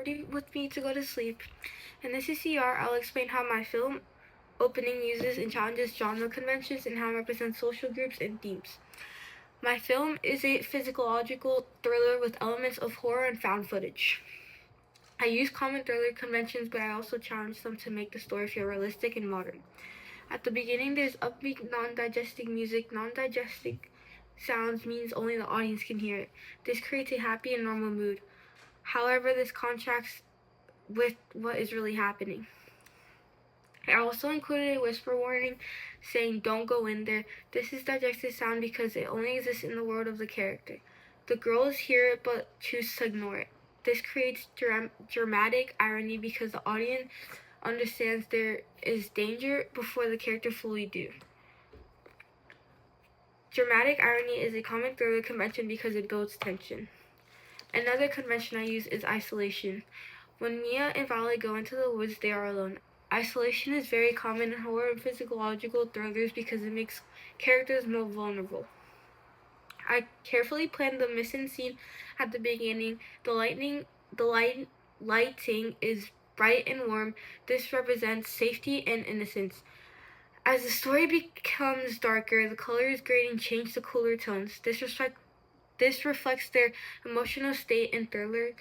ready with me to go to sleep. In the CCR, I'll explain how my film opening uses and challenges genre conventions and how it represents social groups and themes. My film is a physiological thriller with elements of horror and found footage. I use common thriller conventions, but I also challenge them to make the story feel realistic and modern. At the beginning, there's upbeat, non-digesting music. Non-digesting sounds means only the audience can hear it. This creates a happy and normal mood. However, this contrasts with what is really happening. I also included a whisper warning saying don't go in there. This is digested sound because it only exists in the world of the character. The girls hear it but choose to ignore it. This creates dramatic irony because the audience understands there is danger before the character fully do. Dramatic irony is a common thriller convention because it builds tension. Another convention I use is isolation. When Mia and Violet go into the woods, they are alone. Isolation is very common in horror and physiological thrillers because it makes characters more vulnerable. I carefully planned the mission scene at the beginning. The lighting is bright and warm. This represents safety and innocence. As the story becomes darker, the colors grading change to cooler tones. This reflects their emotional state in thriller.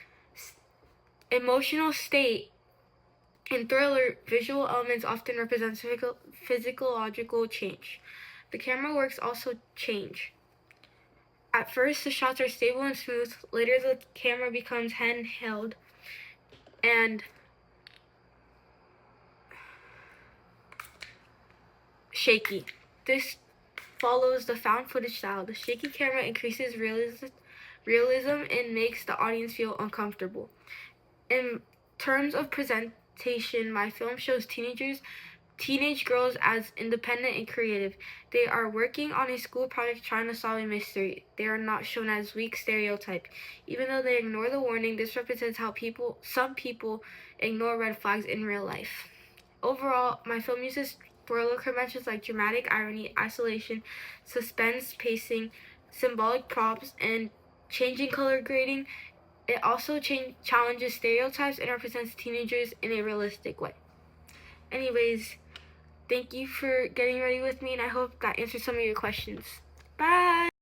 Visual elements often represent physiological change. The camera works also change. At first, the shots are stable and smooth. Later, the camera becomes handheld and shaky. This follows the found footage style. The shaky camera increases realism and makes the audience feel uncomfortable. In terms of presentation, my film shows teenage girls as independent and creative. They are working on a school project trying to solve a mystery. They are not shown as weak stereotype. Even though they ignore the warning, this represents how some people ignore red flags in real life. Overall, my film uses thriller conventions like dramatic irony, isolation, suspense, pacing, symbolic props, and changing color grading. It also challenges stereotypes and represents teenagers in a realistic way. Anyways, thank you for getting ready with me, and I hope that answers some of your questions. Bye!